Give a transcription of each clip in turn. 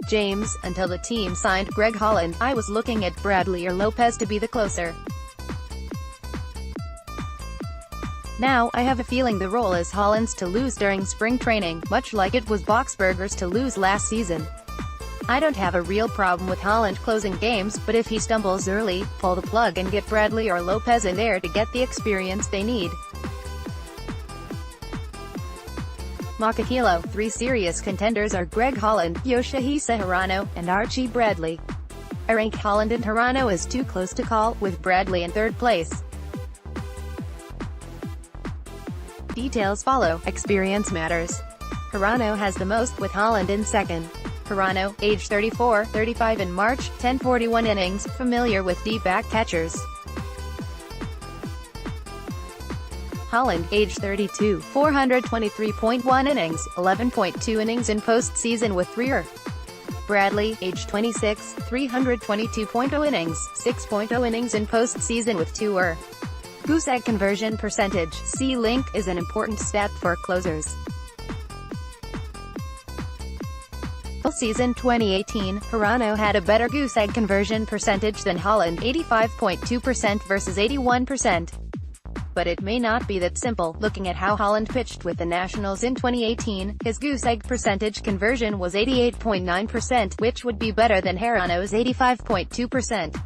James, until the team signed Greg Holland, I was looking at Bradley or Lopez to be the closer. Now, I have a feeling the role is Holland's to lose during spring training, much like it was Boxberger's to lose last season. I don't have a real problem with Holland closing games, but if he stumbles early, pull the plug and get Bradley or Lopez in there to get the experience they need. Makakilo. 3 serious contenders are Greg Holland, Yoshihisa Hirano, and Archie Bradley. I rank Holland and Hirano as too close to call, with Bradley in 3rd place. Details follow. Experience matters. Hirano has the most, with Holland in 2nd. Hirano, age 34, 35 in March, 1041 innings, familiar with deep back catchers. Holland, age 32, 423.1 innings, 11.2 innings in postseason with 3 Bradley, age 26, 322.0 innings, 6.0 innings in postseason with 2 Goose egg conversion percentage, see link, is an important stat for closers. Full season 2018, Hirano had a better goose egg conversion percentage than Holland, 85.2% versus 81%. But it may not be that simple. Looking at how Holland pitched with the Nationals in 2018, his goose egg percentage conversion was 88.9%, which would be better than Hirano's 85.2%.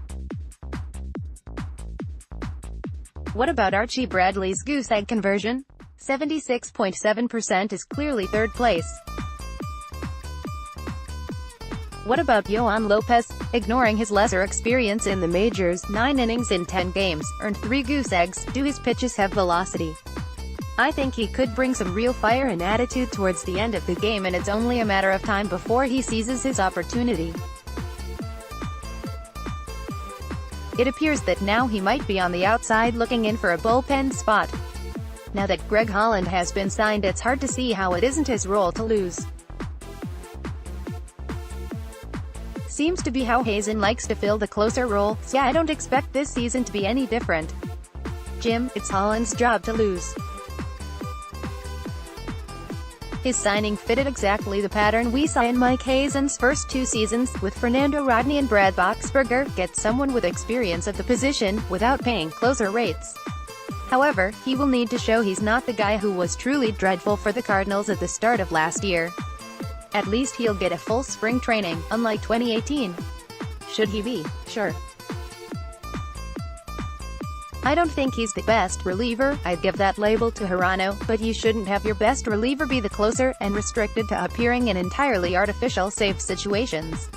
What about Archie Bradley's goose egg conversion? 76.7% is clearly 3rd place. What about Yohan Lopez? Ignoring his lesser experience in the majors, 9 innings in 10 games, earned 3 goose eggs. Do his pitches have velocity? I think he could bring some real fire and attitude towards the end of the game, and it's only a matter of time before he seizes his opportunity. It appears that now he might be on the outside looking in for a bullpen spot. Now that Greg Holland has been signed, it's hard to see how it isn't his role to lose. Seems to be how Hazen likes to fill the closer role, so yeah, I don't expect this season to be any different. Jim, it's Holland's job to lose. His signing fitted exactly the pattern we saw in Mike Hazen's first 2 seasons, with Fernando Rodney and Brad Boxberger. Get someone with experience at the position, without paying closer rates. However, he will need to show he's not the guy who was truly dreadful for the Cardinals at the start of last year. At least he'll get a full spring training, unlike 2018. Should he be? Sure. I don't think he's the best reliever. I'd give that label to Hirano, but you shouldn't have your best reliever be the closer, and restricted to appearing in entirely artificial save situations.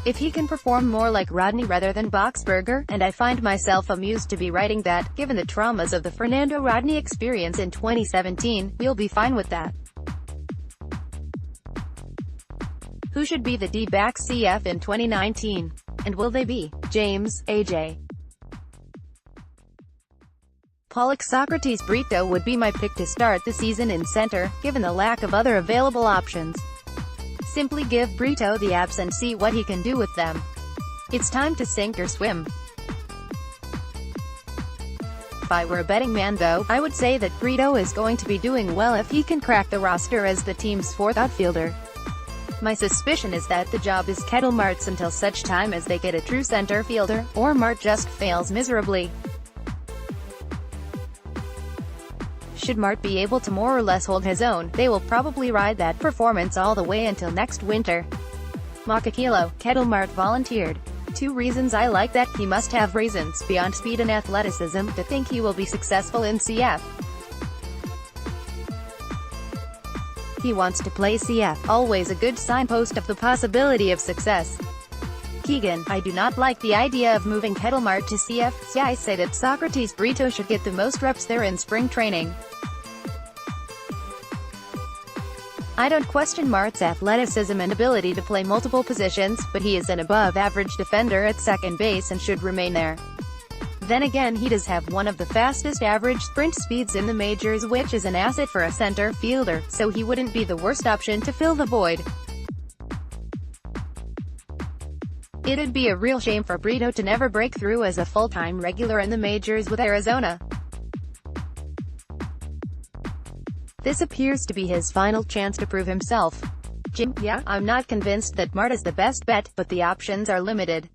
If he can perform more like Rodney rather than Boxberger, and I find myself amused to be writing that, given the traumas of the Fernando Rodney experience in 2017, we'll be fine with that. Who should be the D-backs CF in 2019? And will they be James, AJ, Pollock? Socrates Brito would be my pick to start the season in center, given the lack of other available options. Simply give Brito the abs and see what he can do with them. It's time to sink or swim. If I were a betting man though, I would say that Brito is going to be doing well if he can crack the roster as the team's 4th outfielder. My suspicion is that the job is Kettle Mart's until such time as they get a true center fielder, or Mart just fails miserably. Should Mart be able to more or less hold his own, they will probably ride that performance all the way until next winter. Makakilo. Kettle Mart volunteered. 2 reasons I like that: he must have reasons beyond speed and athleticism to think he will be successful in CF. He wants to play CF, always a good signpost of the possibility of success. Keegan. I do not like the idea of moving Kettle Mart to CF, so I say that Socrates Brito should get the most reps there in spring training. I don't question Mart's athleticism and ability to play multiple positions, but he is an above-average defender at second base and should remain there. Then again, he does have one of the fastest average sprint speeds in the majors, which is an asset for a center fielder, so he wouldn't be the worst option to fill the void. It'd be a real shame for Brito to never break through as a full-time regular in the majors with Arizona. This appears to be his final chance to prove himself. Jim, yeah, I'm not convinced that Mart is the best bet, but the options are limited.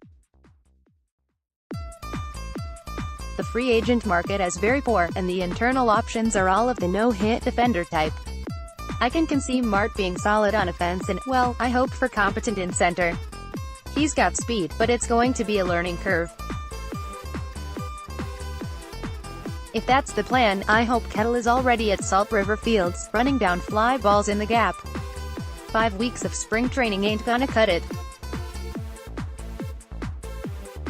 The free agent market is very poor, and the internal options are all of the no-hit defender type. I can conceive Mart being solid on offense and, well, I hope for competent in center. He's got speed, but it's going to be a learning curve. If that's the plan, I hope Kettle is already at Salt River Fields, running down fly balls in the gap. 5 weeks of spring training ain't gonna cut it.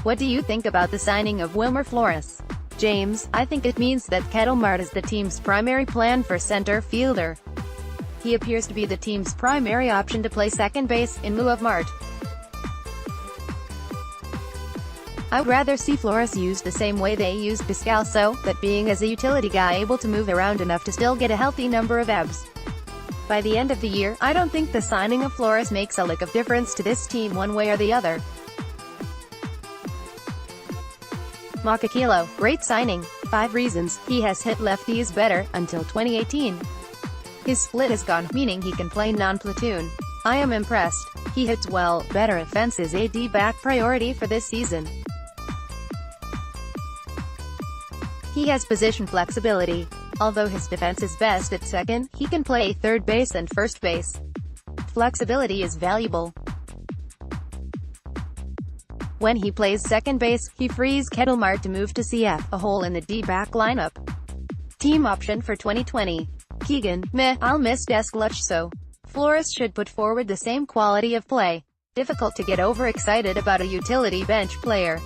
What do you think about the signing of Wilmer Flores? James, I think it means that Kettle Mart is the team's primary plan for center fielder. He appears to be the team's primary option to play second base, in lieu of Mart. I would rather see Flores used the same way they used Descalso, that being as a utility guy able to move around enough to still get a healthy number of EBs. By the end of the year, I don't think the signing of Flores makes a lick of difference to this team one way or the other. Makakilo, great signing. 5 reasons. He has hit lefties better, until 2018. His split is gone, meaning he can play non-platoon. I am impressed. He hits well. Better offense is a D-back priority for this season. He has position flexibility. Although his defense is best at second, he can play third base and first base. Flexibility is valuable. When he plays second base, he frees Kettle Mart to move to CF, a hole in the D-back lineup. Team option for 2020. Keegan, meh, I'll miss Descalso. Flores should put forward the same quality of play. Difficult to get overexcited about a utility bench player.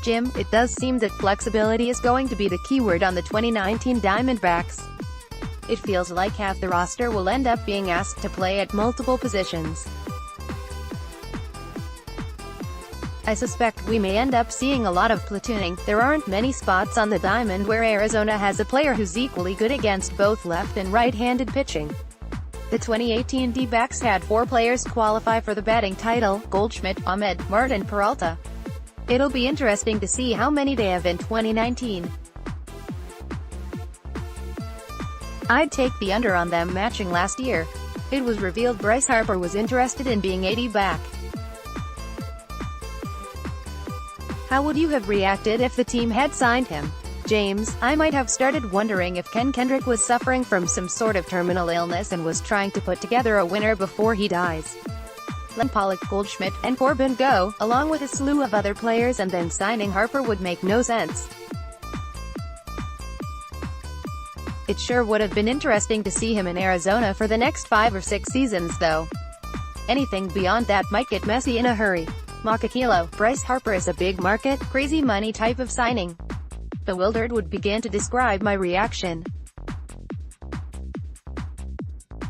Jim, it does seem that flexibility is going to be the keyword on the 2019 Diamondbacks. It feels like half the roster will end up being asked to play at multiple positions. I suspect we may end up seeing a lot of platooning. There aren't many spots on the diamond where Arizona has a player who's equally good against both left and right-handed pitching. The 2018 D-backs had 4 players qualify for the batting title: Goldschmidt, Ahmed, Mart and Peralta. It'll be interesting to see how many they have in 2019. I'd take the under on them matching last year. It was revealed Bryce Harper was interested in being a D-back. How would you have reacted if the team had signed him? James, I might have started wondering if Ken Kendrick was suffering from some sort of terminal illness and was trying to put together a winner before he dies. Letting Pollock, Goldschmidt, and Corbin go, along with a slew of other players, and then signing Harper would make no sense. It sure would have been interesting to see him in Arizona for the next 5 or 6 seasons though. Anything beyond that might get messy in a hurry. Makakilo, Bryce Harper is a big market, crazy money type of signing. Bewildered would begin to describe my reaction.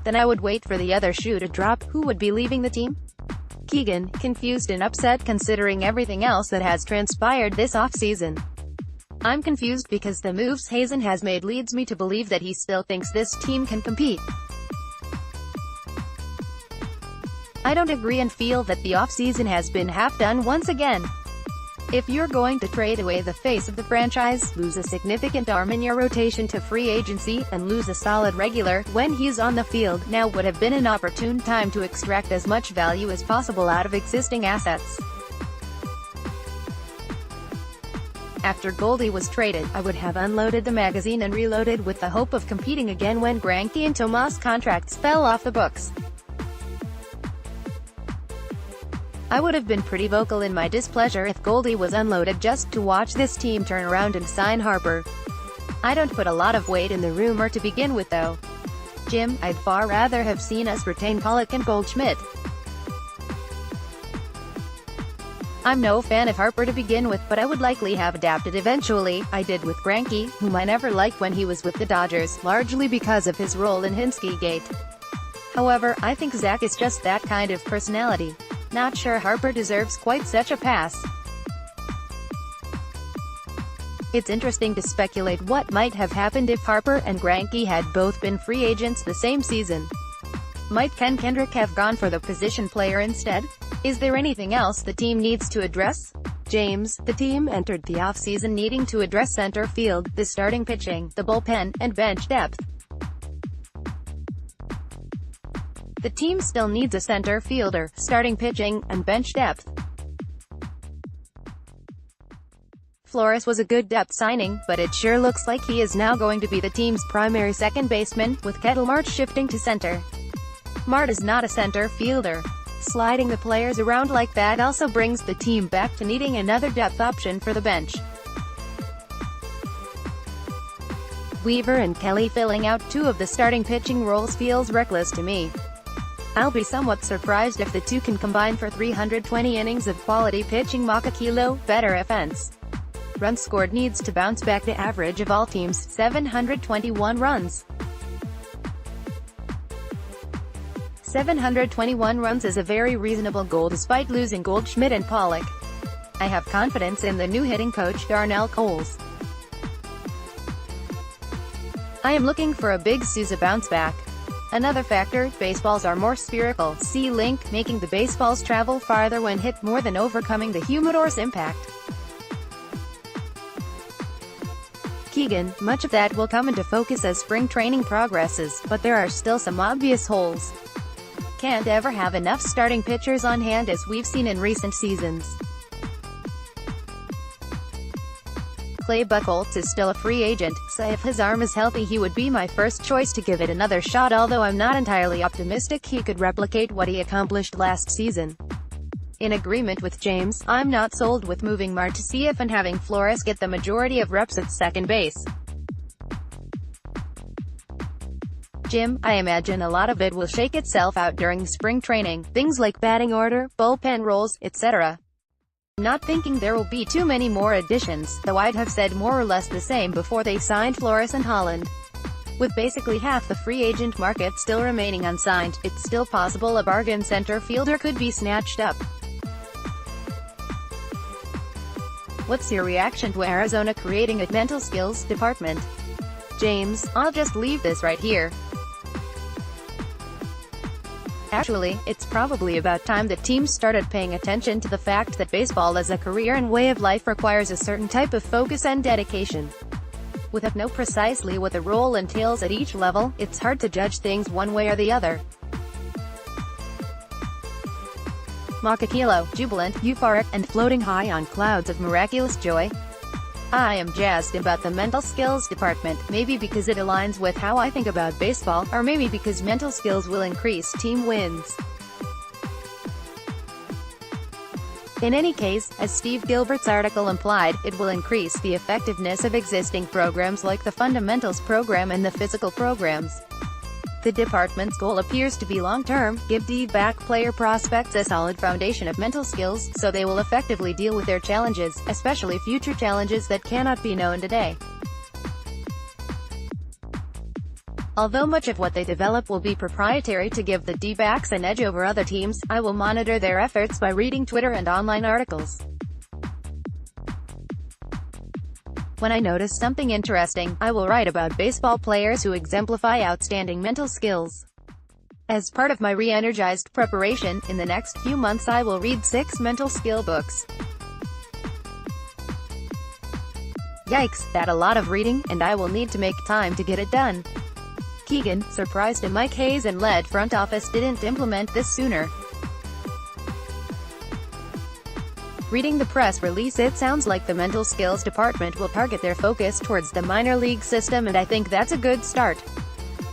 Then I would wait for the other shoe to drop. Who would be leaving the team? Keegan, confused and upset considering everything else that has transpired this offseason. I'm confused because the moves Hazen has made leads me to believe that he still thinks this team can compete. I don't agree and feel that the offseason has been half done once again. If you're going to trade away the face of the franchise, lose a significant arm in your rotation to free agency, and lose a solid regular when he's on the field, now would have been an opportune time to extract as much value as possible out of existing assets. After Goldie was traded, I would have unloaded the magazine and reloaded with the hope of competing again when Greinke and Tomas contracts fell off the books. I would have been pretty vocal in my displeasure if Goldie was unloaded just to watch this team turn around and sign Harper. I don't put a lot of weight in the rumor to begin with though. Jim, I'd far rather have seen us retain Pollock and Goldschmidt. I'm no fan of Harper to begin with, but I would likely have adapted eventually. I did with Greinke, whom I never liked when he was with the Dodgers, largely because of his role in Hinskey-gate. However, I think Zach is just that kind of personality. Not sure Harper deserves quite such a pass. It's interesting to speculate what might have happened if Harper and Greinke had both been free agents the same season. Might Ken Kendrick have gone for the position player instead? Is there anything else the team needs to address? James, the team entered the offseason needing to address center field, the starting pitching, the bullpen, and bench depth. the team still needs a center fielder, starting pitching, and bench depth. Flores was a good depth signing, but it sure looks like he is now going to be the team's primary second baseman, with Ketel Marte shifting to center. Marte is not a center fielder. Sliding the players around like that also brings the team back to needing another depth option for the bench. Weaver and Kelly filling out two of the starting pitching roles feels reckless to me. I'll be somewhat surprised if the two can combine for 320 innings of quality pitching. Makakilo, better offense. Runs scored needs to bounce back to average of all teams, 721 runs. 721 runs is a very reasonable goal despite losing Goldschmidt and Pollock. I have confidence in the new hitting coach, Darnell Coles. I am looking for a big Souza bounce back. Another factor, baseballs are more spherical, see link, making the baseballs travel farther when hit more than overcoming the humidor's impact. Keegan, much of that will come into focus as spring training progresses, but there are still some obvious holes. Can't ever have enough starting pitchers on hand as we've seen in recent seasons. Clay Buchholz is still a free agent, so if his arm is healthy he would be my first choice to give it another shot, although I'm not entirely optimistic he could replicate what he accomplished last season. In agreement with James, I'm not sold with moving Marte to CF and having Flores get the majority of reps at second base. Jim, I imagine a lot of it will shake itself out during spring training, things like batting order, bullpen roles, etc. I'm not thinking there will be too many more additions, though I'd have said more or less the same before they signed Flores and Holland. With basically half the free agent market still remaining unsigned, it's still possible a bargain center fielder could be snatched up. What's your reaction to Arizona creating a mental skills department? James, I'll just leave this right here. Actually, it's probably about time that teams started paying attention to the fact that baseball as a career and way of life requires a certain type of focus and dedication. Without knowing precisely what the role entails at each level, it's hard to judge things one way or the other. Makakilo, jubilant, euphoric, and floating high on clouds of miraculous joy. I am jazzed about the mental skills department, maybe because it aligns with how I think about baseball, or maybe because mental skills will increase team wins. In any case, as Steve Gilbert's article implied, it will increase the effectiveness of existing programs like the fundamentals program and the physical programs. The department's goal appears to be long-term, give D-back player prospects a solid foundation of mental skills, so they will effectively deal with their challenges, especially future challenges that cannot be known today. Although much of what they develop will be proprietary to give the D-backs an edge over other teams, I will monitor their efforts by reading Twitter and online articles. When I notice something interesting, I will write about baseball players who exemplify outstanding mental skills. As part of my re-energized preparation, in the next few months I will read 6 mental skill books. Yikes, that's a lot of reading, and I will need to make time to get it done. Keegan, surprised Mike Hayes and led front office didn't implement this sooner. Reading the press release, it sounds like the mental skills department will target their focus towards the minor league system, and I think that's a good start.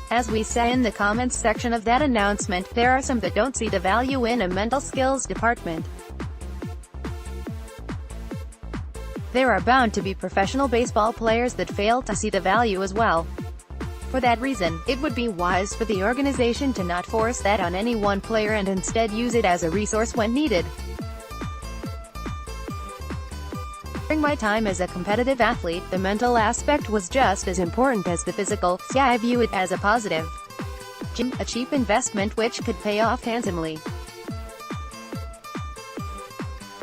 As we say in the comments section of that announcement, there are some that don't see the value in a mental skills department. There are bound to be professional baseball players that fail to see the value as well. For that reason, it would be wise for the organization to not force that on any one player and instead use it as a resource when needed. During my time as a competitive athlete, the mental aspect was just as important as the physical, so I view it as a positive. Gym, a cheap investment which could pay off handsomely.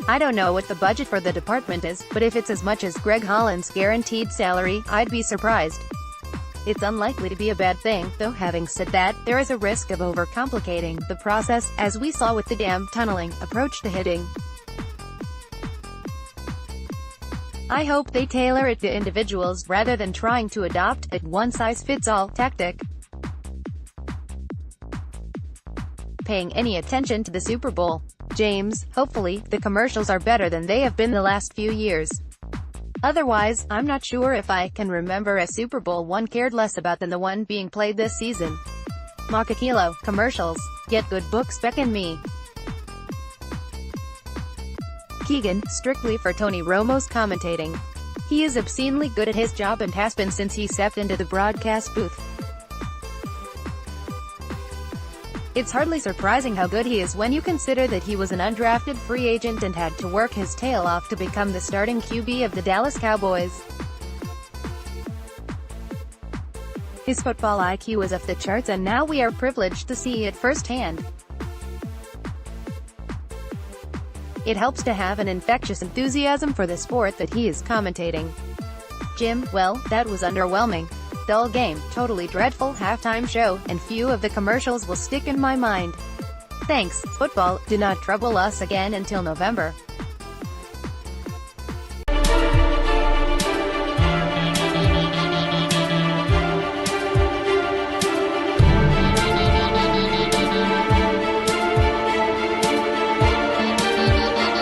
I don't know what the budget for the department is, but if it's as much as Greg Holland's guaranteed salary, I'd be surprised. It's unlikely to be a bad thing, though having said that, there is a risk of overcomplicating the process, as we saw with the dam tunneling approach to hitting. I hope they tailor it to individuals rather than trying to adopt a one-size-fits-all tactic. paying any attention to the Super Bowl. James, hopefully, the commercials are better than they have been the last few years. Otherwise, I'm not sure if I can remember a Super Bowl one cared less about than the one being played this season. Makakilo, commercials. Get good books Beck and me. Keegan, strictly for Tony Romo's commentating. He is obscenely good at his job and has been since he stepped into the broadcast booth. It's hardly surprising how good he is when you consider that he was an undrafted free agent and had to work his tail off to become the starting QB of the Dallas Cowboys. His football IQ is off the charts and now we are privileged to see it firsthand. It helps to have an infectious enthusiasm for the sport that he is commentating. Jim, well, that was underwhelming. Dull game, totally dreadful halftime show, and few of the commercials will stick in my mind. Thanks, football, do not trouble us again until November.